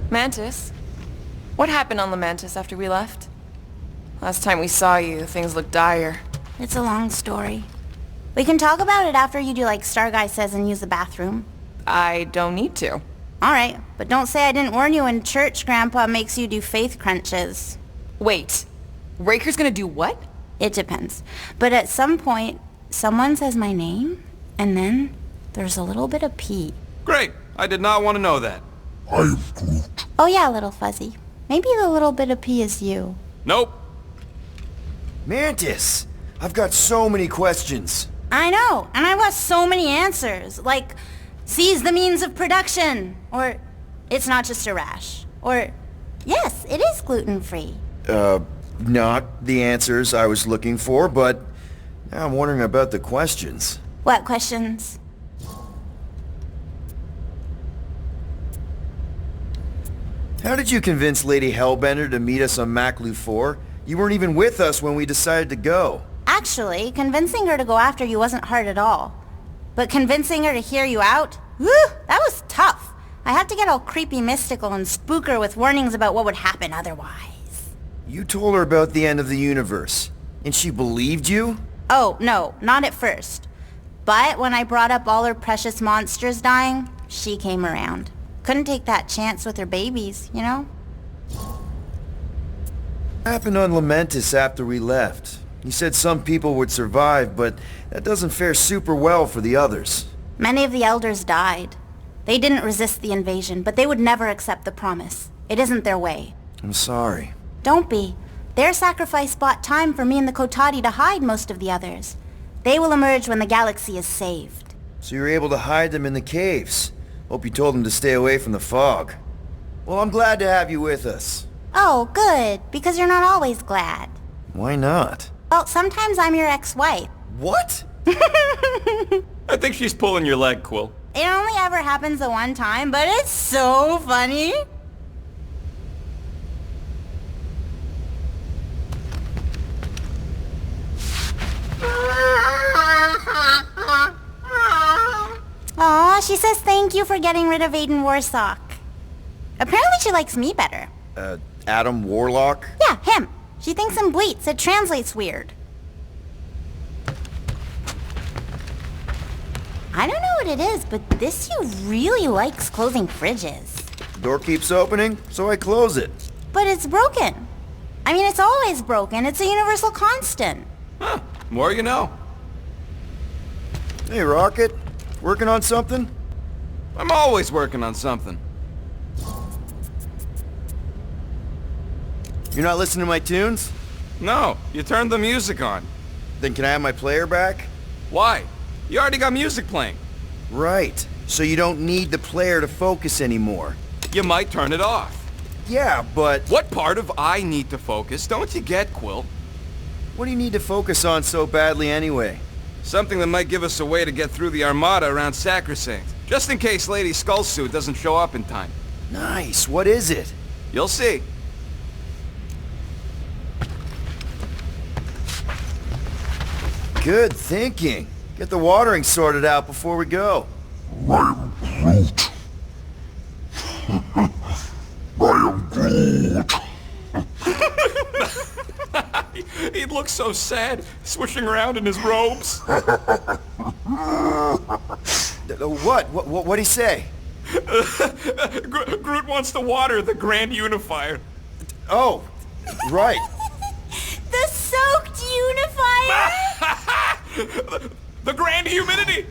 Mantis? What happened on Lamentis after we left? Last time we saw you, things looked dire. It's a long story. We can talk about it after you do like Starguy says and use the bathroom. I don't need to. Alright, but don't say I didn't warn you in church Grandpa makes you do faith crunches. Wait, Raker's gonna do what? It depends. But at some point, someone says my name, and then there's a little bit of pee. Great. I did not want to know that. Oh yeah, little fuzzy. Maybe the little bit of pee is you. Nope. Mantis! I've got so many questions. I know, and I want so many answers. Like, seize the means of production. Or, it's not just a rash. Or, yes, it is gluten-free. Not the answers I was looking for, but now I'm wondering about the questions. What questions? How did you convince Lady Hellbender to meet us on Maklu 4? You weren't even with us when we decided to go. Actually, convincing her to go after you wasn't hard at all. But convincing her to hear you out? Whew, that was tough. I had to get all creepy mystical and spook her with warnings about what would happen otherwise. You told her about the end of the universe, and she believed you? Oh, no, not at first. But when I brought up all her precious monsters dying, she came around. Couldn't take that chance with her babies, you know? What happened on Lamentis after we left? You said some people would survive, but that doesn't fare super well for the others. Many of the elders died. They didn't resist the invasion, but they would never accept the promise. It isn't their way. I'm sorry. Don't be. Their sacrifice bought time for me and the Kotati to hide most of the others. They will emerge when the galaxy is saved. So you were able to hide them in the caves. Hope you told them to stay away from the fog. Well, I'm glad to have you with us. Oh, good, because you're not always glad. Why not? Well, sometimes I'm your ex-wife. What? I think she's pulling your leg, Quill. It only ever happens the one time, but it's so funny. Aw, she says thank you for getting rid of Aiden Warsock. Apparently she likes me better. Adam Warlock? Yeah, him. She thinks him bleats. It translates weird. I don't know what it is, but this you really likes closing fridges. The door keeps opening, so I close it. But it's broken. I mean, it's always broken. It's a universal constant. Huh. More you know. Hey, Rocket. Working on something? I'm always working on something. You're not listening to my tunes? No, you turned the music on. Then can I have my player back? Why? You already got music playing. Right. So you don't need the player to focus anymore. you might turn it off. Yeah, but What part of I need to focus don't you get, Quill? what do you need to focus on so badly anyway? Something that might give us a way to get through the Armada around Sacrosanct, just in case Lady Skullsuit doesn't show up in time. Nice, what is it? You'll see. Good thinking. Get the watering sorted out before we go. He looks so sad, swishing around in his robes. What'd he say? Groot wants to water the Grand Unifier. Oh, right. The soaked unifier! The Grand Humidity!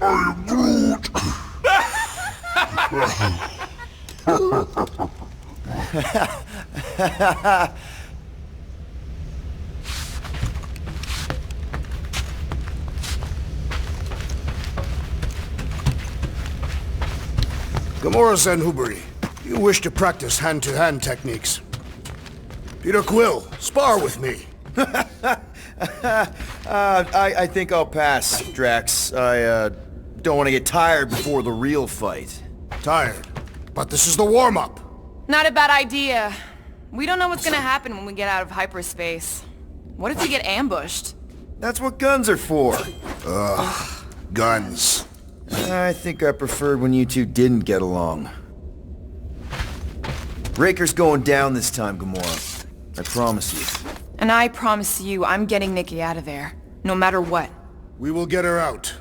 Gamora Zenhuberi, you wish to practice hand-to-hand techniques. Peter Quill, spar with me. I think I'll pass, Drax. I don't want to get tired before the real fight. Tired, but this is the warm-up. Not a bad idea. We don't know what's gonna happen when we get out of hyperspace. What if we get ambushed? That's what guns are for. Guns. I think I preferred when you two didn't get along. Raker's going down this time, Gamora. I promise you. And I promise you, I'm getting Nikki out of there. No matter what. We will get her out.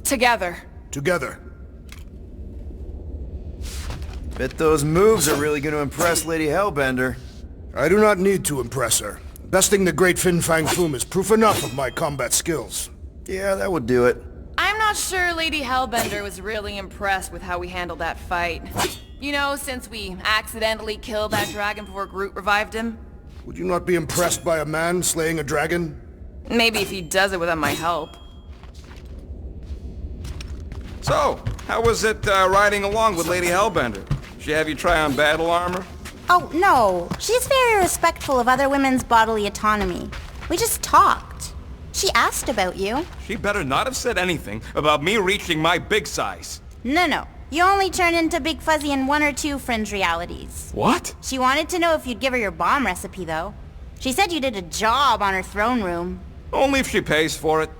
Together. Together. Bet those moves are really going to impress Lady Hellbender. I do not need to impress her. Besting the great Fin Fang Foom is proof enough of my combat skills. Yeah, that would do it. I'm not sure Lady Hellbender was really impressed with how we handled that fight. You know, since we accidentally killed that dragon before Groot revived him. Would you not be impressed by a man slaying a dragon? Maybe if he does it without my help. So, how was it riding along with Lady Hellbender? She have you try on battle armor? Oh, no. She's very respectful of other women's bodily autonomy. We just talked. She asked about you. She better not have said anything about me reaching my big size. No. You only turn into Big Fuzzy in one or two fringe realities. What? She wanted to know if you'd give her your bomb recipe, though. She said you did a job on her throne room. Only if she pays for it.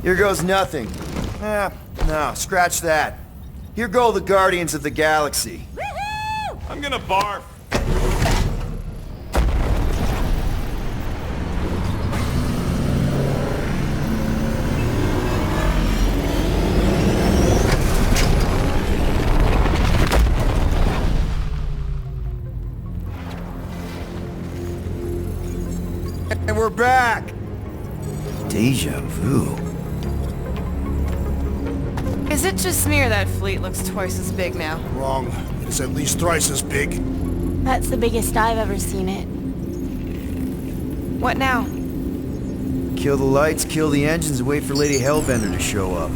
Here goes nothing. No, scratch that. Here go the Guardians of the Galaxy. Woohoo! I'm gonna barf. And we're back! Deja vu. Is it just me or that fleet looks twice as big now? Wrong. It's at least thrice as big. That's the biggest I've ever seen it. What now? Kill the lights, kill the engines, and wait for Lady Hellbender to show up.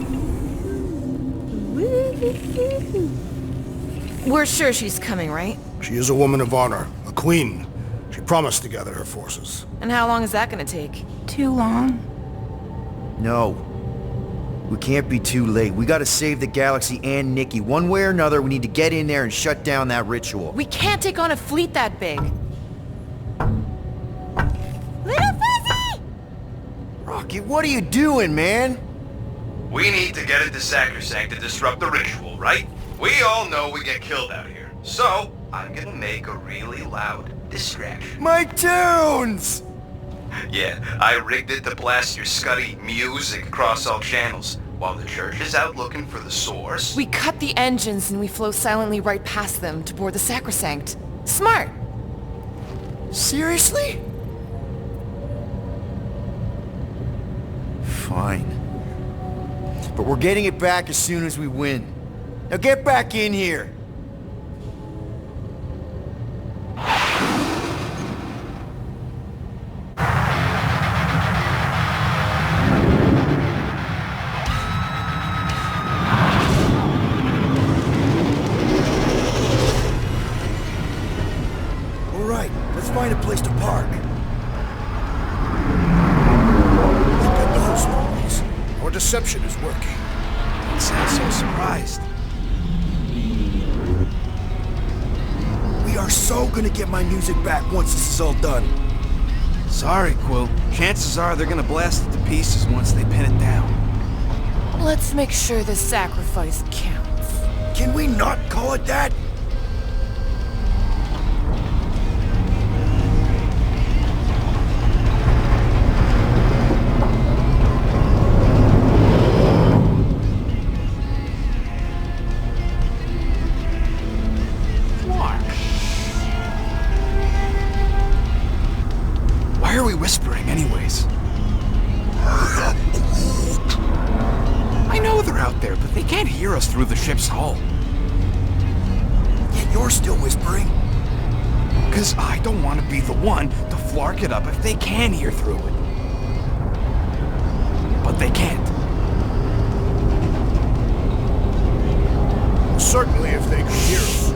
We're sure she's coming, right? She is a woman of honor, a queen. She promised to gather her forces. And how long is that gonna take? Too long. No. We can't be too late. We gotta save the galaxy and Nikki. One way or another, we need to get in there and shut down that ritual. We can't take on a fleet that big. Little Fuzzy! Rocket, what are you doing, man? We need to get into Sacrosanct to disrupt the ritual, right? We all know we get killed out here. So, I'm gonna make a really loud distraction. My tunes! Yeah, I rigged it to blast your scuddy music across all channels. While the church is out looking for the source... We cut the engines and we flow silently right past them to board the Sacrosanct. Smart! Seriously? Fine. But we're getting it back as soon as we win. Now get back in here! find a place to park. Look at those movies. Our deception is working. You sound so surprised. We are so gonna get my music back once this is all done. Sorry, Quill. Chances are they're gonna blast it to pieces once they pin it down. Let's make sure this sacrifice counts. Can we not call it that? Why are we whispering anyways? I know they're out there, but they can't hear us through the ship's hull. Yet you're still whispering. Because I don't want to be the one to flark it up if they can hear through it. But they can't. Certainly if they could hear us.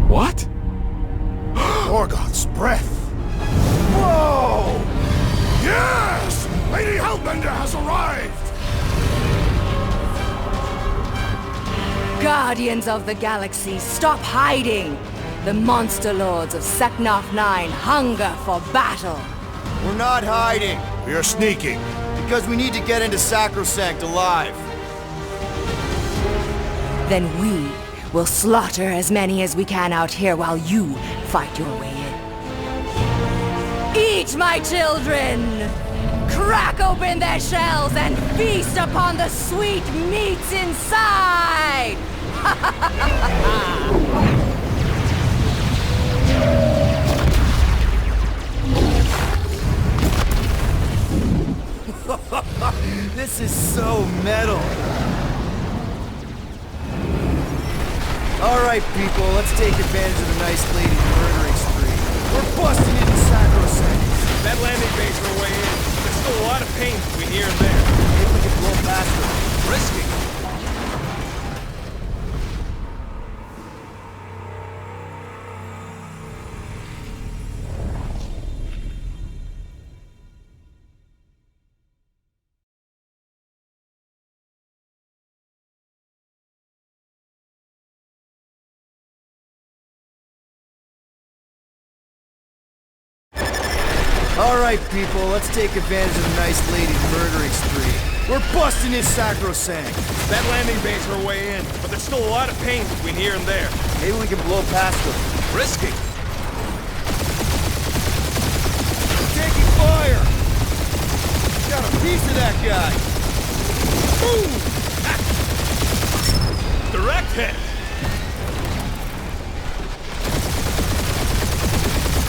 What? Morgoth's breath. Whoa! Yes! Lady Hellbender has arrived! Guardians of the Galaxy, stop hiding! The monster lords of Seknarf 9 hunger for battle. We're not hiding. We are sneaking. Because we need to get into Sacrosanct alive. Then we will slaughter as many as we can out here while you fight your way in. Eat, my children! Crack open their shells and feast upon the sweet meats inside! This is so metal. Alright, people, let's take advantage of the nice lady's murdering spree. We're busting into Sacrosanct. That landing base our way in. There's still a lot of pain between here and there. Maybe we can blow past them. Risky. Alright, people, let's take advantage of the nice lady's murdering spree. We're busting in Sacrosanct. That landing base our way in, but there's still a lot of pain between here and there. Maybe we can blow past them. Risky. Taking fire! Got a piece of that guy! Boom! Direct hit.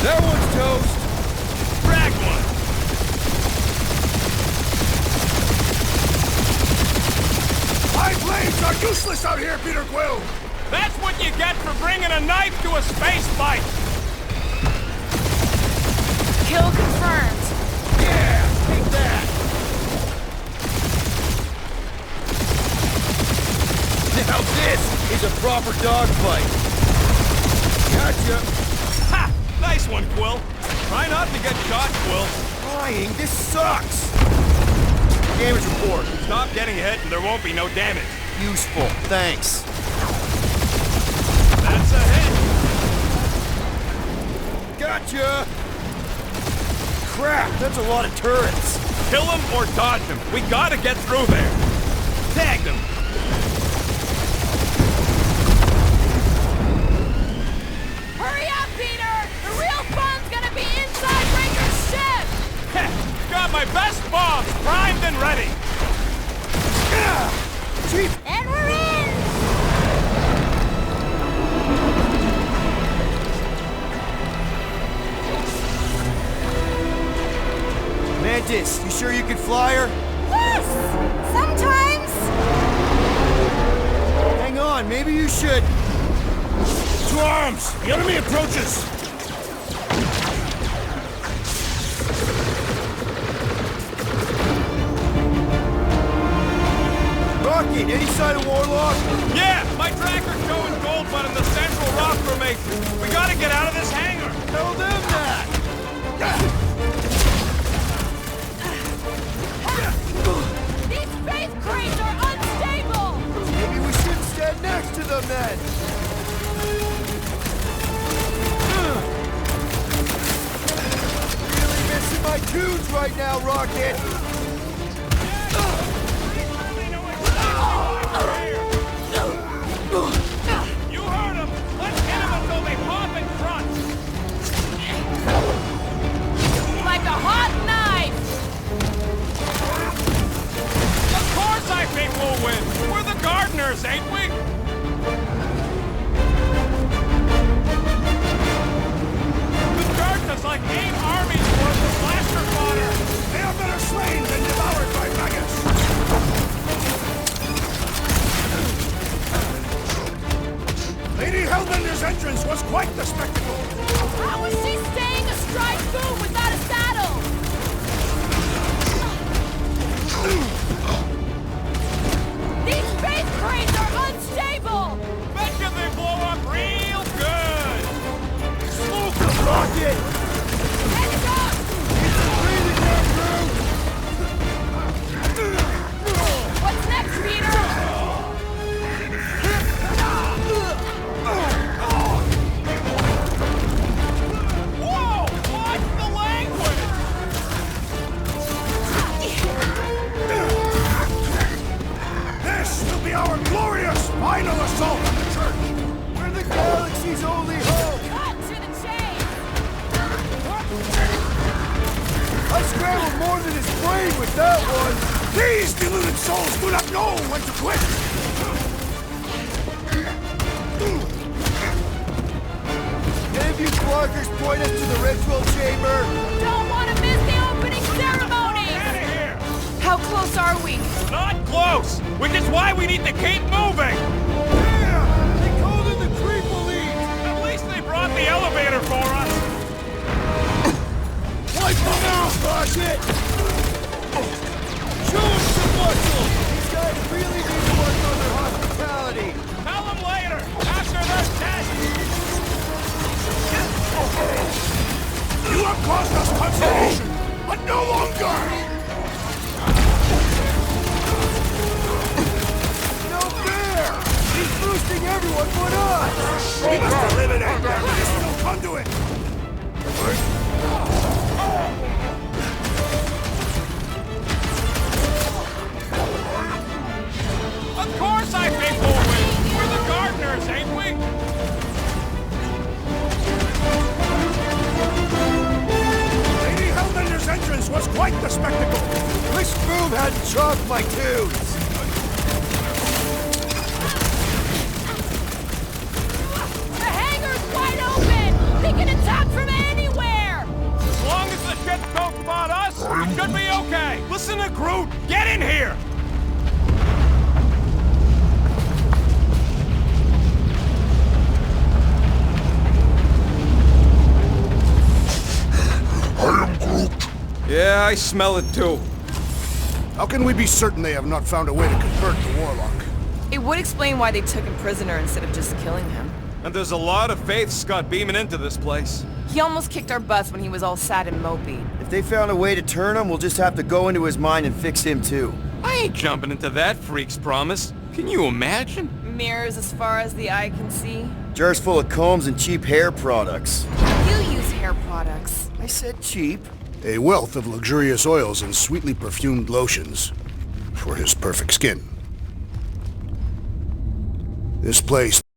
That one's toast! Frag one. My blades are useless out here, Peter Quill! That's what you get for bringing a knife to a space fight. Kill confirmed. Yeah! Take that! Now this is a proper dogfight! Gotcha! Ha! Nice one, Quill. Try not to get shot, Quill. Trying? This sucks! Damage report. Stop getting hit and there won't be no damage. Useful. Thanks. That's a hit. Gotcha! Crap, that's a lot of turrets. Kill them or dodge them. We gotta get through there. Tag them. Hurry up, Peter! The real fun's gonna be inside Ranger's ship! Heh, got my best bombs primed and ready. Chief! And we're in! Mantis, you sure you can fly her? Yes! Sometimes! Hang on, maybe you should... To arms! The enemy approaches! Rocket, any sign of Warlock? Yeah, my tracker's showing gold but in the central rock formation. We gotta get out of this hangar. Tell them that! These space crates are unstable! Maybe we shouldn't stand next to them then! Really missing my tunes right now, Rocket! You heard him! Let's hit him until they pop in front! Like a hot knife! Of course I think we'll win! We're the gardeners, ain't we? The gardeners like 8 armies worth of blaster fodder! They are better slain than devoured by maggots! Lady Hellbender's entrance was quite the spectacle! How is she staying astride Boom without a saddle? These space crates are unstable! Bet you they blow up real good! Smoke them, Rocket! Heads up! Breathing down through! What's next, Peter? Whoa! Watch the language! This will be our glorious final assault on the church! We're the galaxy's only hope! Cut to the chase! I scrambled more than his brain with that one! These deluded souls do not know when to quit! Any of you blockers point us to the ritual chamber? Don't want to miss the opening ceremony! Out of here! How close are we? Not close! Which is why we need to keep moving! Yeah! They called it the Creeple Lead! At least they brought the elevator for us! Wipe them out, Rocket! Show them some muscle! These guys really need to work on their hospitality! Tell them later, after their test! You have caused us consternation, but no longer! No fair! He's boosting everyone but us! We must eliminate their medicinal conduit! Of course I think we'll win! We're the gardeners, ain't we? Lady Hellbender's entrance was quite the spectacle! Wish Boom hadn't chalked my tunes! The hangar's wide open! They can attack from anywhere! As long as the ship don't spot us, we should be okay! Listen to Groot! Get in here! Yeah, I smell it too. How can we be certain they have not found a way to convert the Warlock? It would explain why they took him prisoner instead of just killing him. And there's a lot of faith Scott beaming into this place. He almost kicked our butts when he was all sad and mopey. If they found a way to turn him, we'll just have to go into his mind and fix him too. I ain't jumping into that freak's promise. Can you imagine? Mirrors as far as the eye can see. Jars full of combs and cheap hair products. You use hair products. I said cheap. A wealth of luxurious oils and sweetly perfumed lotions for his perfect skin. This place